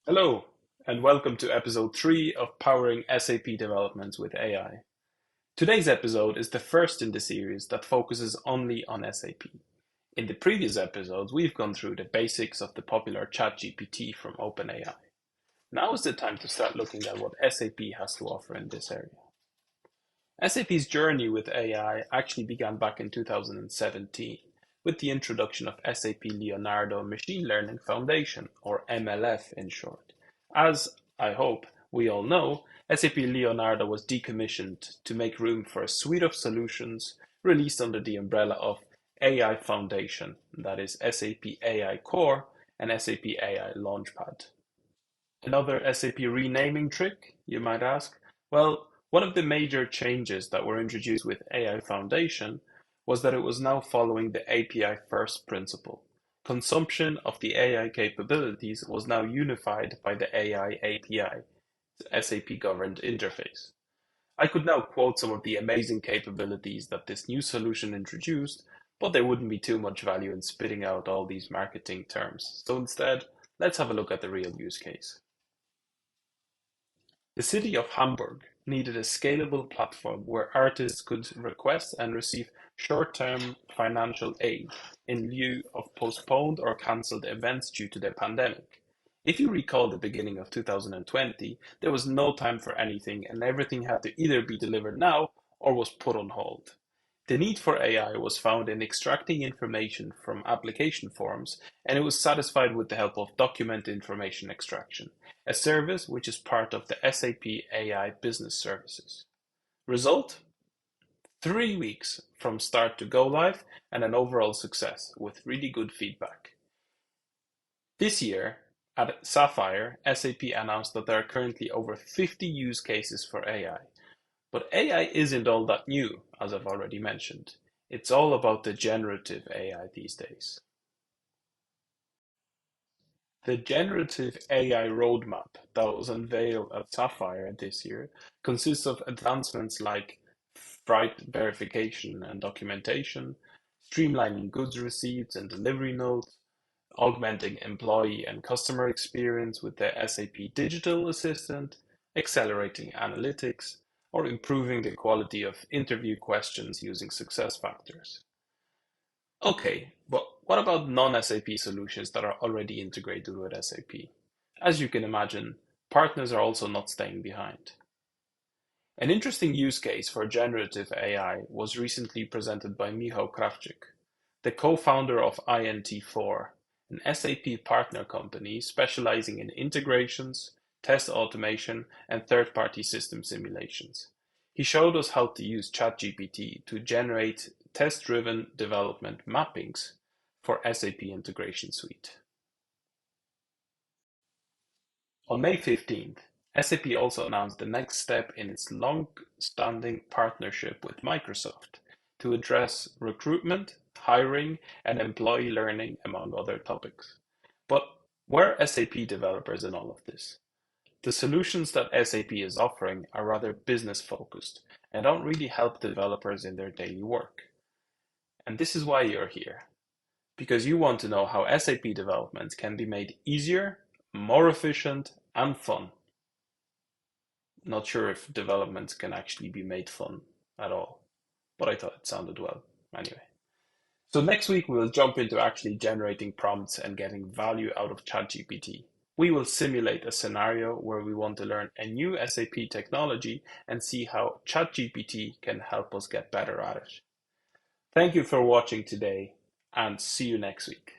Hello, and welcome to episode 3 of Powering SAP Developments with AI. Today's episode is the first in the series that focuses only on SAP. In the previous episodes, we've gone through the basics of the popular ChatGPT from OpenAI. Now is the time to start looking at what SAP has to offer in this area. SAP's journey with AI actually began back in 2017 with the introduction of SAP Leonardo Machine Learning Foundation, or MLF in short. As I hope we all know, SAP Leonardo was decommissioned to make room for a suite of solutions released under the umbrella of AI Foundation, that is SAP AI Core and SAP AI Launchpad. Another SAP renaming trick, you might ask? Well, one of the major changes that were introduced with AI Foundation was that it was now following the API first principle. Consumption of the AI capabilities was now unified by the AI API, SAP governed interface. I could now quote some of the amazing capabilities that this new solution introduced, but there wouldn't be too much value in spitting out all these marketing terms. So instead, let's have a look at the real use case. The city of Hamburg needed a scalable platform where artists could request and receive short-term financial aid in lieu of postponed or cancelled events due to the pandemic. If you recall the beginning of 2020, there was no time for anything and everything had to either be delivered now or was put on hold. The need for AI was found in extracting information from application forms, and it was satisfied with the help of document information extraction, a service which is part of the SAP AI Business Services. Result? 3 weeks from start to go live and an overall success with really good feedback. This year, at Sapphire, SAP announced that there are currently over 50 use cases for AI. But AI isn't all that new, as I've already mentioned. It's all about the generative AI these days. The generative AI roadmap that was unveiled at Sapphire this year consists of advancements like freight verification and documentation, streamlining goods receipts and delivery notes, augmenting employee and customer experience with the SAP Digital Assistant, accelerating analytics, or improving the quality of interview questions using success factors. Okay, but what about non-SAP solutions that are already integrated with SAP? As you can imagine, partners are also not staying behind. An interesting use case for generative AI was recently presented by Michał Krawczyk, the co-founder of INT4, an SAP partner company specializing in integrations, test automation, and third-party system simulations. He showed us how to use ChatGPT to generate test-driven development mappings for SAP Integration Suite. On May 15th, SAP also announced the next step in its long-standing partnership with Microsoft to address recruitment, hiring, and employee learning, among other topics. But where are SAP developers in all of this? The solutions that SAP is offering are rather business-focused and don't really help developers in their daily work. And this is why you're here, because you want to know how SAP development can be made easier, more efficient, and fun. Not sure if development can actually be made fun at all, but I thought it sounded well anyway. So next week we will jump into actually generating prompts and getting value out of ChatGPT. We will simulate a scenario where we want to learn a new SAP technology and see how ChatGPT can help us get better at it. Thank you for watching today and see you next week.